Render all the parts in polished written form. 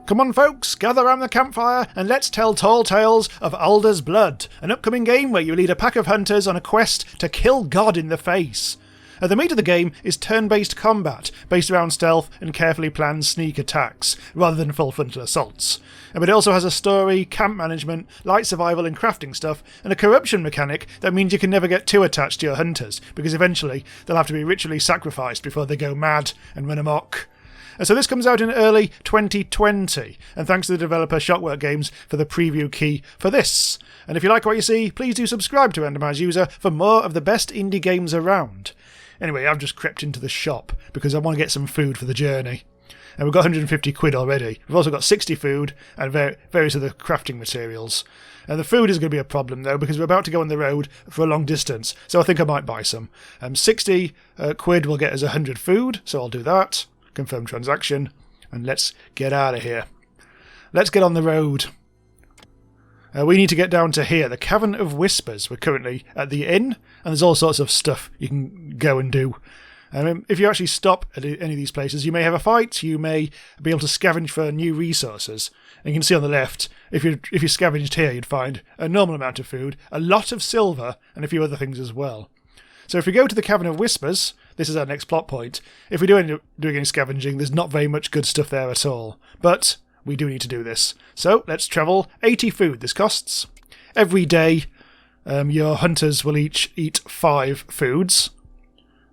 Come on folks, gather round the campfire and let's tell tall tales of ALDER'S BLOOD, an upcoming game where you lead a pack of hunters on a quest to kill God in the face. The meat of the game is turn-based combat, based around stealth and carefully planned sneak attacks, rather than full frontal assaults. But it also has a story, camp management, light survival and crafting stuff, and a corruption mechanic that means you can never get too attached to your hunters, because eventually they'll have to be ritually sacrificed before they go mad and run amok. So this comes out in early 2020, and thanks to the developer Shockwork Games for the preview key for this. And if you like what you see, please do subscribe to Randomise User for more of the best indie games around. Anyway, I've just crept into the shop because I want to get some food for the journey. And we've got 150 quid already. We've also got 60 food and various other crafting materials. And the food is going to be a problem though, because we're about to go on the road for a long distance, so I think I might buy some. 60 quid will get us 100 food, so I'll do that. Confirm transaction, and let's get out of here. Let's get on the road. We need to get down to here, the Cavern of Whispers. We're currently at the inn, and there's all sorts of stuff you can go and do. If you actually stop at any of these places, you may have a fight, you may be able to scavenge for new resources. And you can see on the left, if you scavenged here, you'd find a normal amount of food, a lot of silver, and a few other things as well. So if we go to the Cavern of Whispers, this is our next plot point. If we do end up doing any scavenging, there's not very much good stuff there at all. But we do need to do this. So let's travel. 80 food this costs. Every day your hunters will each eat 5 foods.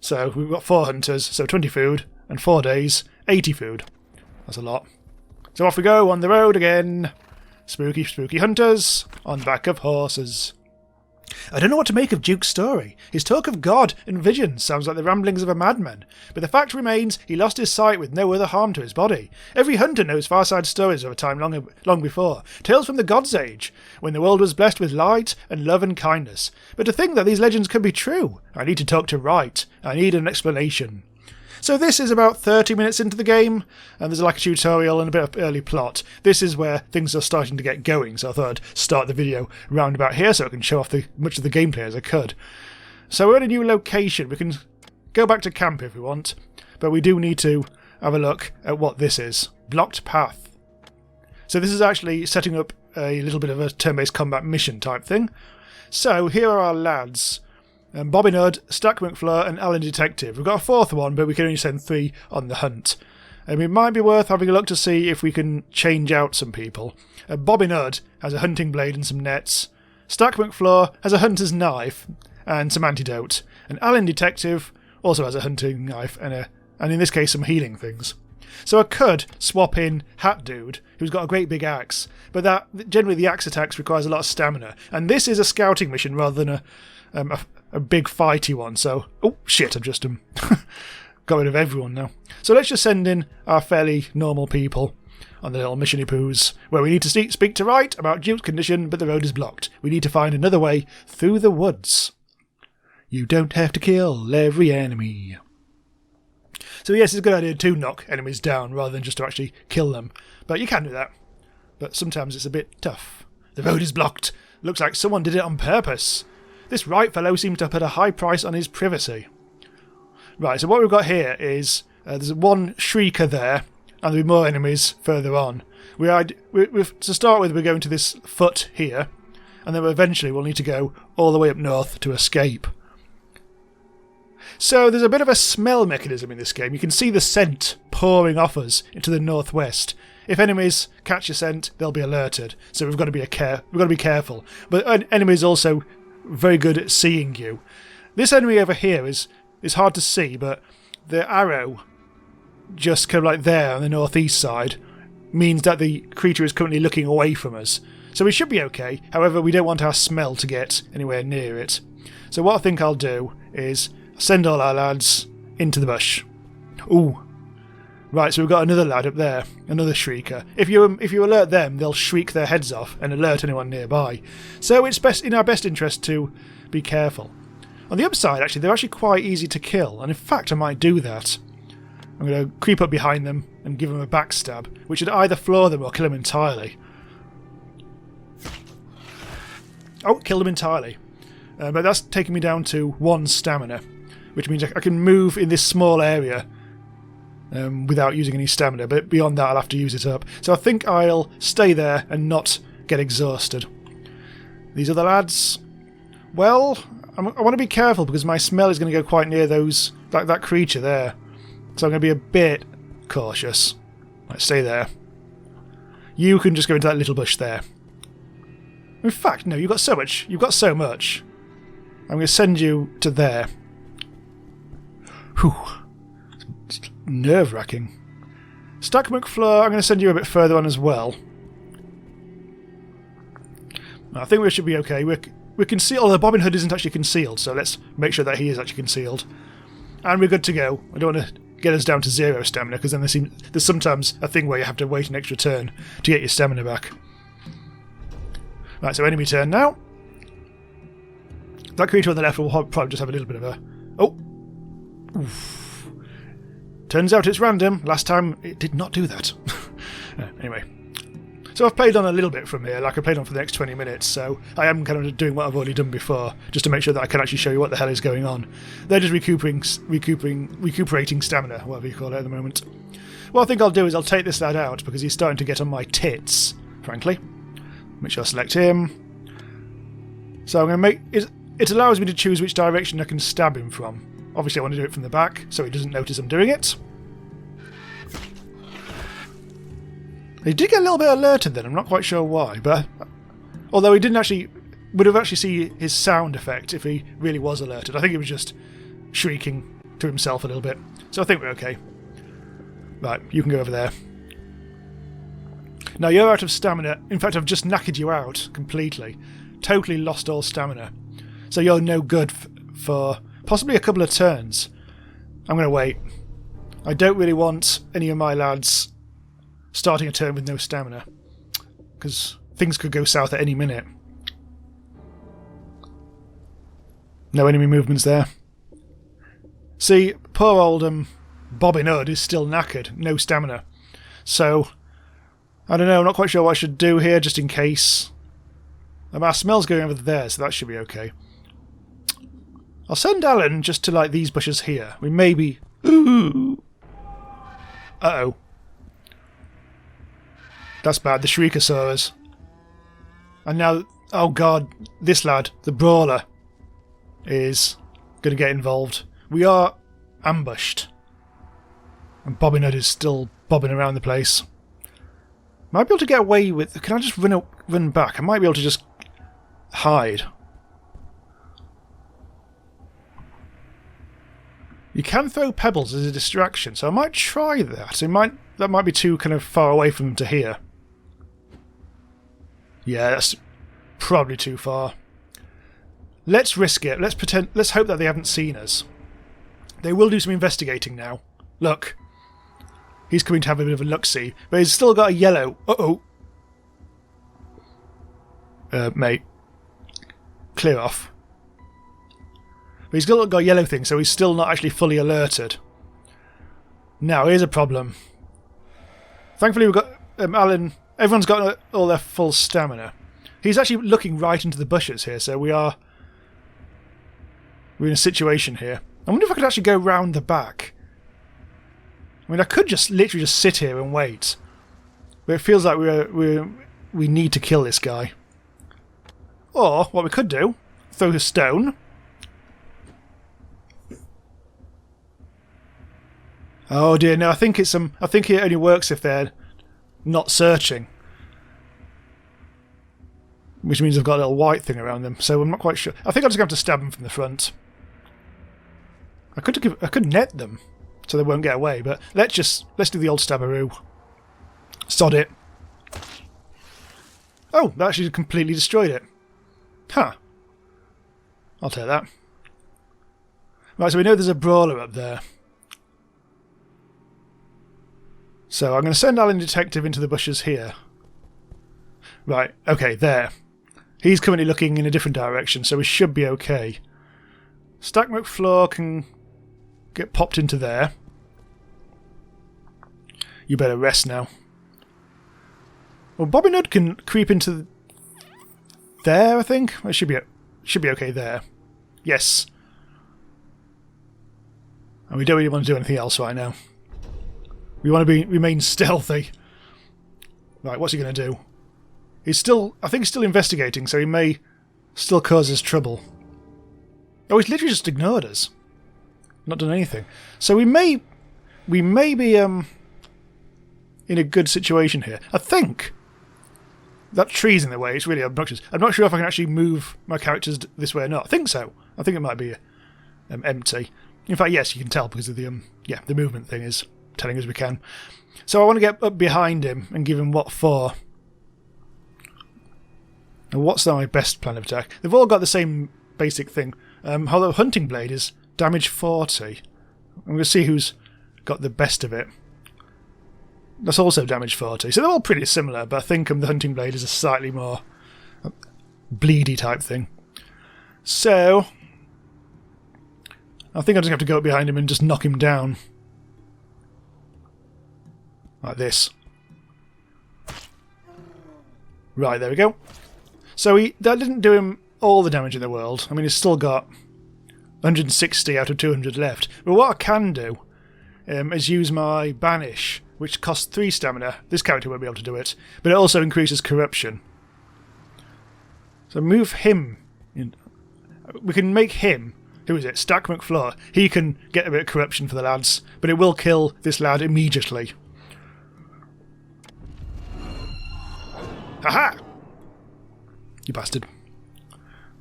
So we've got 4 hunters, so 20 food, and 4 days, 80 food. That's a lot. So off we go on the road again. Spooky, spooky hunters on back of horses. I don't know what to make of Duke's story. His talk of God and visions sounds like the ramblings of a madman, but the fact remains he lost his sight with no other harm to his body. Every hunter knows far-side stories of a time long before, tales from the God's Age, when the world was blessed with light and love and kindness. But to think that these legends could be true, I need to talk to Wright. I need an explanation. So this is about 30 minutes into the game, and there's like a tutorial and a bit of early plot. This is where things are starting to get going, so I thought I'd start the video round about here so I can show off much of the gameplay as I could. So we're in a new location. We can go back to camp if we want, but we do need to have a look at what this is. Blocked path. So this is actually setting up a little bit of a turn-based combat mission type thing. So here are our lads. Bobby Nudd, Stack McFleur and Alan Detective. We've got a 4th one, but we can only send 3 on the hunt. It might be worth having a look to see if we can change out some people. Bobby Nudd has a hunting blade and some nets. Stack McFleur has a hunter's knife and some antidote. And Alan Detective also has a hunting knife and in this case some healing things. So I could swap in Hat Dude, who's got a great big axe, but generally the axe attacks requires a lot of stamina. And this is a scouting mission rather than a big fighty one, so... Oh, shit, I've just got rid of everyone now. So let's just send in our fairly normal people on the little missiony poos, where we need to speak to Wright about Duke's condition, but the road is blocked. We need to find another way through the woods. You don't have to kill every enemy. So yes, it's a good idea to knock enemies down rather than just to actually kill them. But you can do that. But sometimes it's a bit tough. The road is blocked. Looks like someone did it on purpose. This Wright fellow seems to have put a high price on his privacy. Right, so what we've got here is there's one shrieker there, and there'll be more enemies further on. To start with, we're going to this foot here, and then eventually we'll need to go all the way up north to escape. So there's a bit of a smell mechanism in this game. You can see the scent pouring off us into the northwest. If enemies catch a scent, they'll be alerted. So we've got to be careful. But enemies also very good at seeing you. This enemy over here is hard to see, but the arrow just kind of like there on the northeast side means that the creature is currently looking away from us. So we should be okay. However, we don't want our smell to get anywhere near it. So what I think I'll do is send all our lads into the bush. Ooh. Right, so we've got another lad up there, another shrieker. If you alert them, they'll shriek their heads off and alert anyone nearby. So it's in our best interest to be careful. On the upside, actually, they're actually quite easy to kill, and in fact I might do that. I'm going to creep up behind them and give them a backstab, which would either floor them or kill them entirely. Oh, kill them entirely. But that's taking me down to 1 stamina, which means I can move in this small area without using any stamina, but beyond that I'll have to use it up. So I think I'll stay there and not get exhausted. These other lads, well, I want to be careful because my smell is going to go quite near those, like that creature there. So I'm going to be a bit cautious. Right, stay there. You can just go into that little bush there. In fact, no, you've got so much. You've got so much. I'm going to send you to there. Whew. It's nerve-wracking. Stack McFleur, I'm going to send you a bit further on as well. I think we should be okay. We can see, although Bobbin Hood isn't actually concealed, so let's make sure that he is actually concealed. And we're good to go. I don't want to get us down to 0 stamina, because then there's sometimes a thing where you have to wait an extra turn to get your stamina back. Right, so enemy turn now. That creature on the left will probably just have a little bit of a... Oh! Oof. Turns out it's random. Last time it did not do that. Anyway. So I've played on a little bit from here, like I played on for the next 20 minutes, so I am kind of doing what I've already done before, just to make sure that I can actually show you what the hell is going on. They're just recuperating stamina, whatever you call it at the moment. What I think I'll do is I'll take this lad out, because he's starting to get on my tits, frankly. Make sure I select him. So I'm going to make... It allows me to choose which direction I can stab him from. Obviously I want to do it from the back, so he doesn't notice I'm doing it. He did get a little bit alerted then, I'm not quite sure why, but... Although he didn't actually... Would have actually seen his sound effect if he really was alerted. I think he was just shrieking to himself a little bit. So I think we're okay. Right, you can go over there. Now you're out of stamina. In fact, I've just knackered you out completely. Totally lost all stamina. So you're no good for possibly a couple of turns. I'm going to wait. I don't really want any of my lads starting a turn with no stamina, because things could go south at any minute. No enemy movements there. See, poor old Bobbin Hood is still knackered, no stamina. So, I don't know, I'm not quite sure what I should do here, just in case. Our smell's going over there, so that should be okay. I'll send Alan just to, like, these bushes here. We may be... Ooh! Uh-oh. That's bad, the Shrieker saw us. And now, oh god, this lad, the Brawler, is going to get involved. We are ambushed. And Bobbin Hood is still bobbing around the place. Might be able to get away with... Can I just run back? I might be able to just hide. You can throw pebbles as a distraction, so I might try that. That might be too kind of far away from him to hear. Yeah, that's probably too far. Let's risk it. Let's hope that they haven't seen us. They will do some investigating now. Look. He's coming to have a bit of a look-see, but he's still got a yellow... Uh-oh. Mate. Clear off. But he's still got a yellow thing, so he's still not actually fully alerted. Now, here's a problem. Thankfully, we've got Alan... Everyone's got all their full stamina. He's actually looking right into the bushes here, so we're in a situation here. I wonder if I could actually go round the back. I mean, I could just literally just sit here and wait. But it feels like we need to kill this guy. Or, what we could do, throw a stone. Oh dear, no, I think it only works if they're not searching. Which means I've got a little white thing around them, so I'm not quite sure. I think I'm just going to have to stab them from the front. I could net them, so they won't get away, but let's do the old stabberoo. Sod it. Oh, that actually completely destroyed it. Huh. I'll take that. Right, so we know there's a brawler up there. So I'm going to send Alan Detective into the bushes here. Right, okay, there. He's currently looking in a different direction, so we should be okay. Stack McFleur can get popped into there. You better rest now. Well, Bobbin Hood can creep into there, I think. It should be okay there. Yes. And we don't really want to do anything else right now. We want to remain stealthy. Right, what's he going to do? He's still... I think he's still investigating, so he may still cause us trouble. Oh, he's literally just ignored us. Not done anything. So we may be in a good situation here. I think that tree's in the way. It's really obnoxious. I'm not sure if I can actually move my characters this way or not. I think so. I think it might be empty. In fact, yes, you can tell because of the the movement thing is telling us we can. So I want to get up behind him and give him what for. And what's my best plan of attack? They've all got the same basic thing. Although Hunting Blade is damage 40. I'm going to see who's got the best of it. That's also damage 40. So they're all pretty similar, but I think the Hunting Blade is a slightly more bleedy type thing. So I think I just have to go up behind him and just knock him down. Like this. Right, there we go. So that didn't do him all the damage in the world. I mean, he's still got 160 out of 200 left. But what I can do is use my Banish, which costs 3 stamina. This character won't be able to do it. But it also increases corruption. So move him. We can make him... Who is it? Stack McFleur. He can get a bit of corruption for the lads. But it will kill this lad immediately. Haha! You bastard.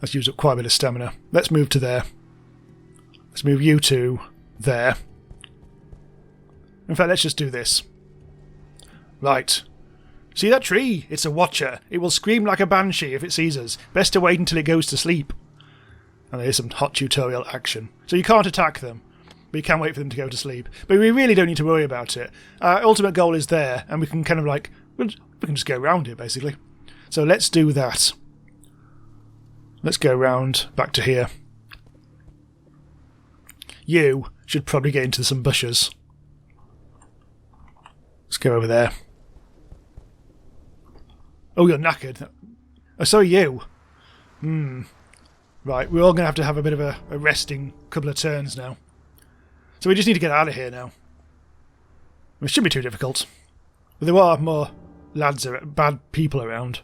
Let's use up quite a bit of stamina. Let's move to there. Let's move you to there. In fact, let's just do this. Right. See that tree? It's a watcher. It will scream like a banshee if it sees us. Best to wait until it goes to sleep. And there's some hot tutorial action. So you can't attack them, but you can wait for them to go to sleep. But we really don't need to worry about it. Our ultimate goal is there, and we can kind of like... We can just go around it, basically. So let's do that. Let's go round back to here. You should probably get into some bushes. Let's go over there. Oh, you're knackered. Oh, so are you. Right, we're all going to have a bit of a resting couple of turns now. So we just need to get out of here now. It shouldn't be too difficult. But there are more lads, bad people around.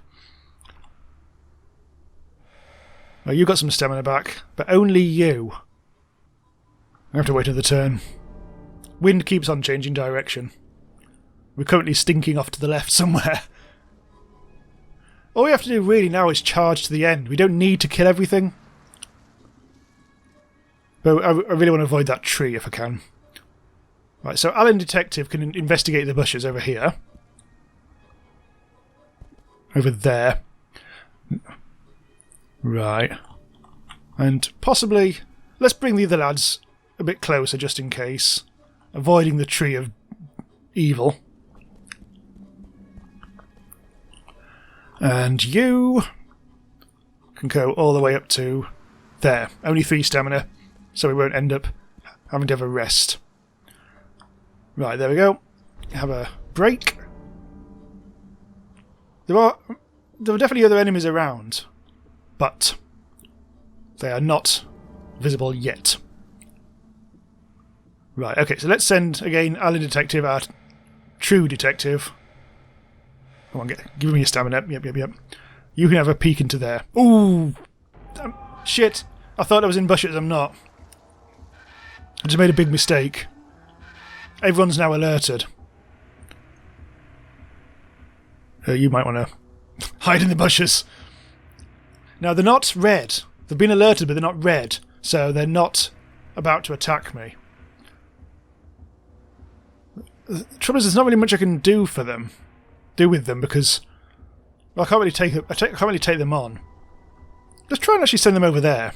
Oh, you got some stamina back, but only you. I have to wait another turn. Wind keeps on changing direction. We're currently stinking off to the left somewhere. All we have to do really now is charge to the end. We don't need to kill everything. But I really want to avoid that tree if I can. Right, so Alan Detective can investigate the bushes over here. Over there. Right. And possibly... Let's bring the other lads a bit closer just in case. Avoiding the tree of evil. And you can go all the way up to there. Only 3 stamina, so we won't end up having to have a rest. Right, there we go. Have a break. There are definitely other enemies around, but they are not visible yet. Right, okay, so let's send, again, Alan Detective, our true detective. Come on, give me your stamina. Yep. You can have a peek into there. Ooh! Shit! I thought I was in bushes, I'm not. I just made a big mistake. Everyone's now alerted. You might want to hide in the bushes. Now, they're not red. They've been alerted, but they're not red. So they're not about to attack me. The trouble is, there's not really much I can do with them, because well, I can't really take them on. Let's try and actually send them over there.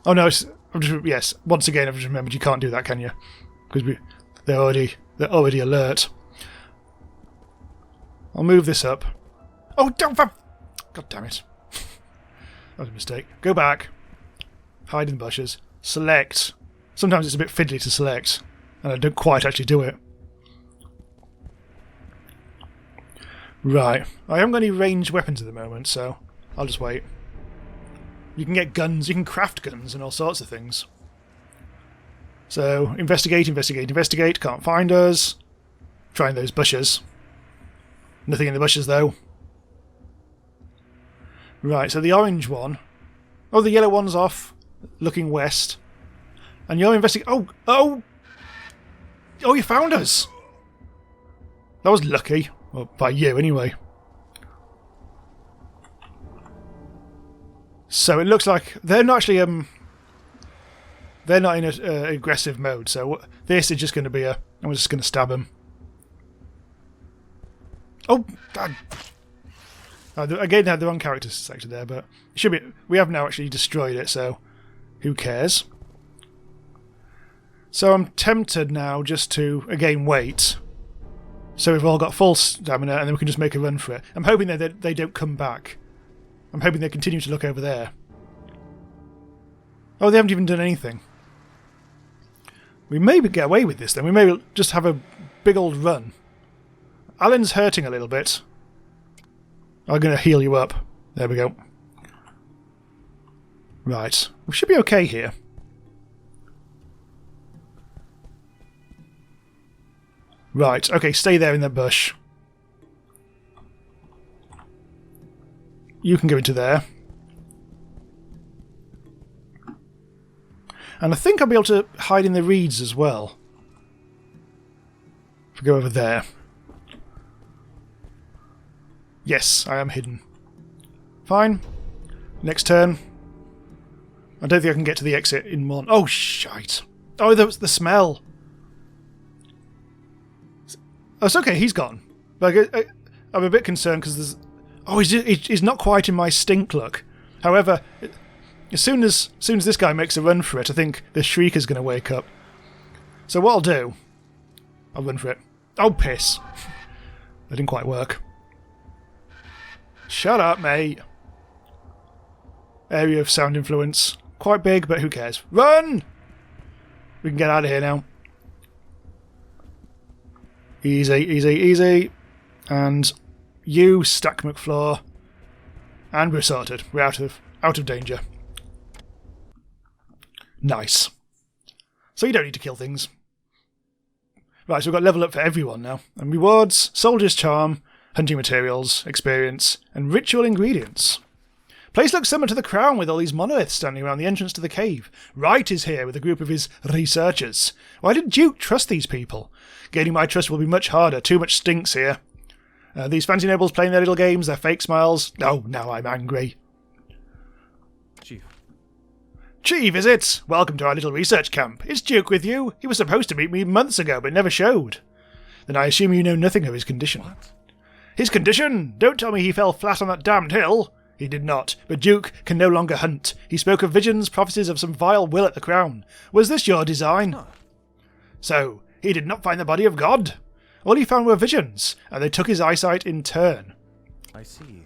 Oh no! Yes. Once again, I've just remembered you can't do that, can you? Because they're already alert. I'll move this up. Oh, don't! God damn it! That was a mistake. Go back. Hide in the bushes. Select. Sometimes it's a bit fiddly to select, and I don't quite actually do it. Right. I haven't got any ranged weapons at the moment, so I'll just wait. You can get guns, you can craft guns and all sorts of things. So, investigate, investigate, investigate. Can't find us. Trying those bushes. Nothing in the bushes, though. Right, so the orange one. Oh, the yellow one's off. Looking west. And you're investigating... Oh! Oh! Oh, you found us! That was lucky. Well, by you, anyway. So it looks like they're not actually... They're not in an aggressive mode, so this is just going to be a... I'm just going to stab him. Oh! God. Again, I had the wrong character selected there, but it should be... We have now actually destroyed it, so who cares? So I'm tempted now just to, again, wait. So we've all got full stamina, and then we can just make a run for it. I'm hoping that they don't come back. I'm hoping they continue to look over there. Oh, they haven't even done anything. We may get away with this then. We may just have a big old run. Alan's hurting a little bit. I'm going to heal you up. There we go. Right. We should be okay here. Right. Okay, stay there in the bush. You can go into there. And I think I'll be able to hide in the reeds as well. If we go over there. Yes, I am hidden. Fine. Next turn. I don't think I can get to the exit in one. Oh, shite. Oh, that was the smell. Oh, it's okay, he's gone. But I'm a bit concerned because there's... Oh, he's not quite in my stink look. However... As soon as this guy makes a run for it, I think the Shrieker's going to wake up. So what I'll do... I'll run for it. Oh, piss. That didn't quite work. Shut up, mate. Area of sound influence. Quite big, but who cares? Run! We can get out of here now. Easy, easy, easy. And you, Stack McFleur. And we're sorted. We're out of danger. Nice. So you don't need to kill things. Right, so we've got level up for everyone now. And rewards, Soldier's Charm, Hunting Materials, Experience, and Ritual Ingredients. Place looks similar to the Crown with all these monoliths standing around the entrance to the cave. Wright is here with a group of his researchers. Why did Duke trust these people? Gaining my trust will be much harder. Too much stinks here. These fancy nobles playing their little games, their fake smiles. Oh, now I'm angry. Chief, is it? Welcome to our little research camp. Is Duke with you? He was supposed to meet me months ago, but never showed. Then I assume you know nothing of his condition. What? His condition? Don't tell me he fell flat on that damned hill. He did not, but Duke can no longer hunt. He spoke of visions, prophecies of some vile will at the crown. Was this your design? No. So, he did not find the body of God. All he found were visions, and they took his eyesight in turn. I see.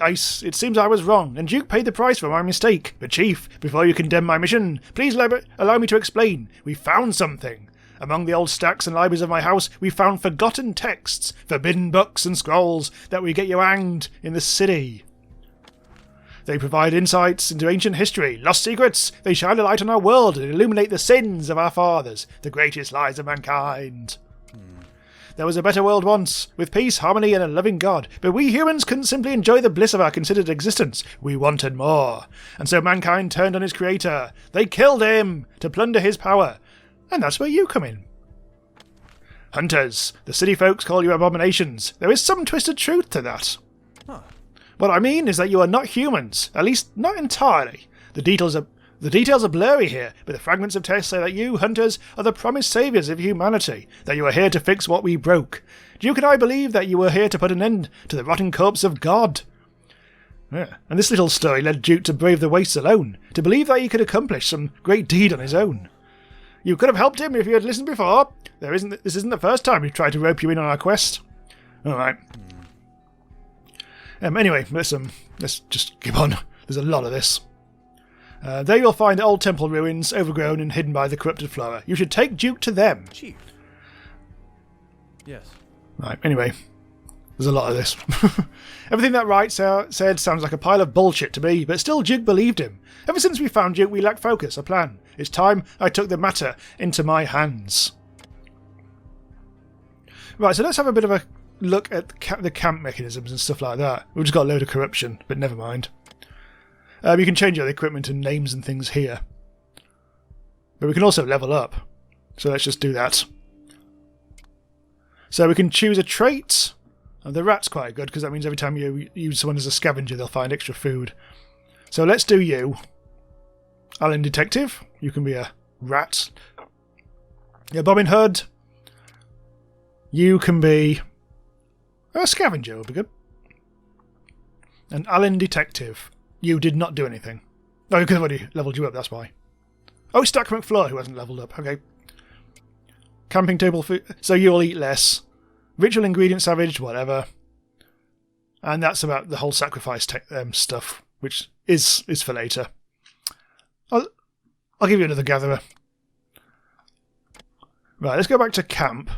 It seems I was wrong, and Duke paid the price for my mistake. But Chief, before you condemn my mission, please allow me to explain. We found something. Among the old stacks and libraries of my house, we found forgotten texts, forbidden books and scrolls that will get you hanged in the city. They provide insights into ancient history, lost secrets. They shine a light on our world and illuminate the sins of our fathers, the greatest lies of mankind. There was a better world once, with peace, harmony, and a loving God, but we humans couldn't simply enjoy the bliss of our considered existence. We wanted more. And so mankind turned on his creator. They killed him to plunder his power. And that's where you come in. Hunters, the city folks call you abominations. There is some twisted truth to that. Huh. What I mean is that you are not humans, at least not entirely. The details are blurry here, but the fragments of text say that you, Hunters, are the promised saviours of humanity, that you are here to fix what we broke. Duke and I believe that you were here to put an end to the rotting corpse of God. Yeah. And this little story led Duke to brave the wastes alone, to believe that he could accomplish some great deed on his own. You could have helped him if you had listened before. This isn't the first time we've tried to rope you in on our quest. All right. Anyway, let's just keep on. There's a lot of this. There you'll find old temple ruins, overgrown and hidden by the corrupted flora. You should take Duke to them. Chief. Yes. Right, anyway. There's a lot of this. Everything that Wright said sounds like a pile of bullshit to me, but still Duke believed him. Ever since we found Duke, we lack focus, a plan. It's time I took the matter into my hands. Right, so let's have a bit of a look at the camp mechanisms and stuff like that. We've just got a load of corruption, but never mind. You can change your equipment and names and things here. But we can also level up. So let's just do that. So we can choose a trait. And the rat's quite good, because that means every time you use someone as a scavenger, they'll find extra food. So let's do you. Alan Detective. You can be a rat. Yeah, Bobbin Hood. You can be a scavenger, would be good. And Alan Detective. You did not do anything. Oh, because I've already leveled you up, that's why. Oh, Stack McFleur, who hasn't leveled up. Okay. Camping table food. So you'll eat less. Ritual ingredient savage, whatever. And that's about the whole sacrifice stuff, which is for later. I'll give you another gatherer. Right, let's go back to camp.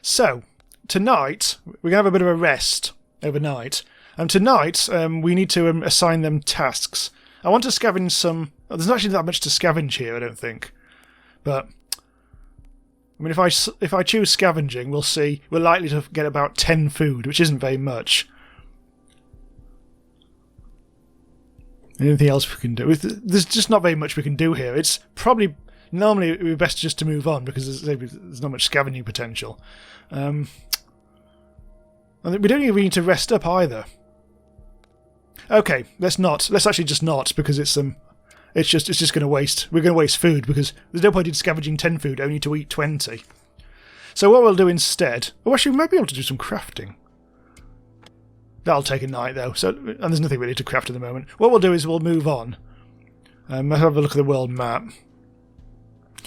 So, tonight, we're going to have a bit of a rest overnight. And tonight, we need to assign them tasks. I want to scavenge some... Oh, there's not actually that much to scavenge here, I don't think. But... I mean, if I choose scavenging, we'll see. We're likely to get about 10 food, which isn't very much. Anything else we can do? There's just not very much we can do here. It's probably... Normally, it would be best just to move on, because there's not much scavenging potential. And we don't even need to rest up either. Okay, let's not. Let's actually just not, because it's just going to waste. We're going to waste food, because there's no point in scavenging 10 food only to eat 20. So what we'll do instead... Oh, actually, we might be able to do some crafting. That'll take a night, though, and there's nothing really to craft at the moment. What we'll do is we'll move on. I'll have a look at the world map.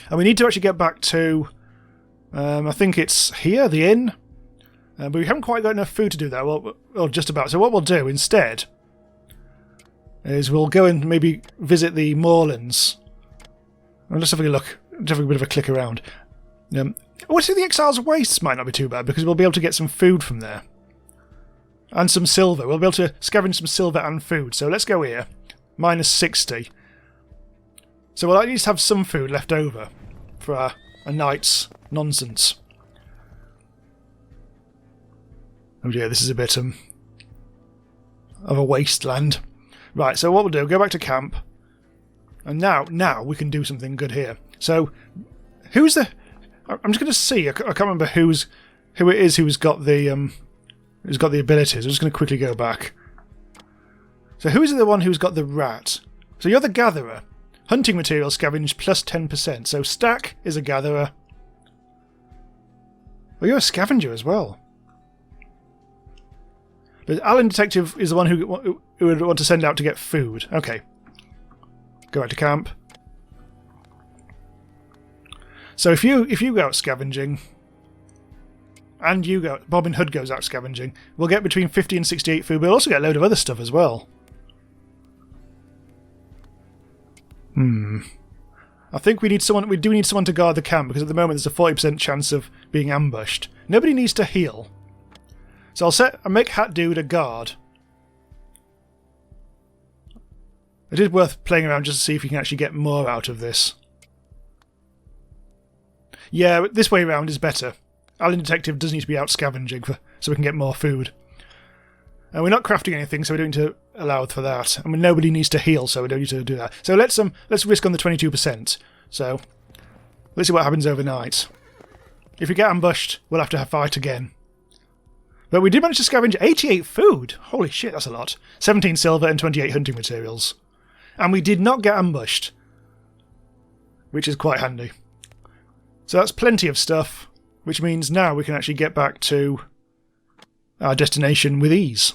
And we need to actually get back to... I think it's here, the inn. But we haven't quite got enough food to do that. Well, just about. So what we'll do instead is we'll go and maybe visit the moorlands. Well, let's have a look. Let's have a bit of a click around. What's the Exile's Wastes might not be too bad, because we'll be able to get some food from there. And some silver. We'll be able to scavenge some silver and food. So let's go here. Minus 60. So we'll at least have some food left over for a night's nonsense. Oh dear, this is a bit of a wasteland. Right, so what we'll do, go back to camp. And now we can do something good here. So, who's the... I'm just going to see, I can't remember who it is who's got the abilities. I'm just going to quickly go back. So who is the one who's got the rat? So you're the gatherer. Hunting material scavenge plus 10%. So Stack is a gatherer. Well, you're a scavenger as well. But Alan Detective is the one who would want to send out to get food. Okay. Go back to camp. So if you go out scavenging, and Bobbin Hood goes out scavenging, we'll get between 50 and 68 food, but we'll also get a load of other stuff as well. I think we do need someone to guard the camp, because at the moment there's a 40% chance of being ambushed. Nobody needs to heal. So I'll make Hat Dude a guard. It is worth playing around just to see if you can actually get more out of this. Yeah, this way around is better. Alan Detective does need to be out scavenging so we can get more food. And we're not crafting anything, so we don't need to allow for that. I mean, nobody needs to heal, so we don't need to do that. So let's risk on the 22%. So let's see what happens overnight. If we get ambushed, we'll have to fight again. But we did manage to scavenge 88 food. Holy shit, that's a lot. 17 silver and 28 hunting materials. And we did not get ambushed, which is quite handy. So that's plenty of stuff, which means now we can actually get back to our destination with ease.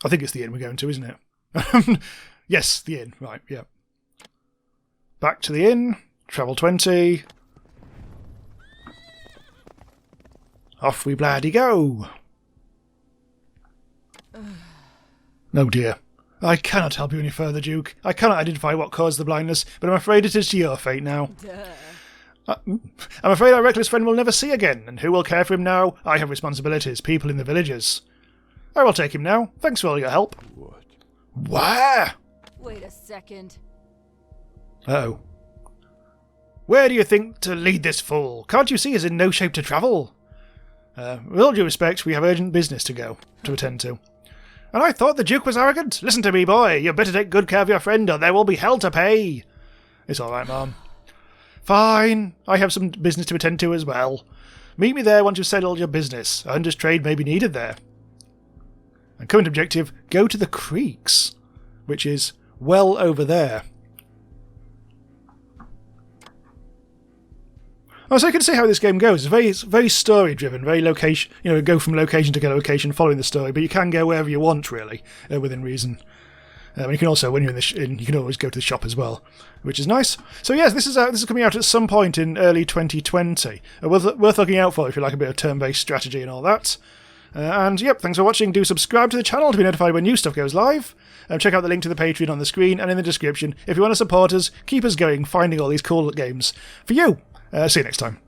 I think it's the inn we're going to, isn't it? Yes, the inn. Right, yeah. Back to the inn. Travel 20. Off we bloody go. Oh dear. I cannot help you any further, Duke. I cannot identify what caused the blindness, but I'm afraid it is to your fate now. I'm afraid our reckless friend will never see again, and who will care for him now? I have responsibilities, people in the villages. I will take him now. Thanks for all your help. What? Where? Wait a second. Uh-oh. Where do you think to lead this fool? Can't you see he's in no shape to travel? With all due respect, we have urgent business to attend to. And I thought the Duke was arrogant. Listen to me, boy. You better take good care of your friend, or there will be hell to pay. It's all right, Mom. Fine. I have some business to attend to as well. Meet me there once you've settled your business. A hunter's trade may be needed there. And current objective, go to the creeks, which is well over there. Oh, so you can see how this game goes. It's very story-driven, very location. Go from location to location, following the story. But you can go wherever you want, really, within reason. You can also, when you're you can always go to the shop as well, which is nice. So yes, this is coming out at some point in early 2020. Worth looking out for if you like a bit of turn-based strategy and all that. And yep, thanks for watching. Do subscribe to the channel to be notified when new stuff goes live. Check out the link to the Patreon on the screen and in the description if you want to support us, keep us going, finding all these cool games for you. See you next time.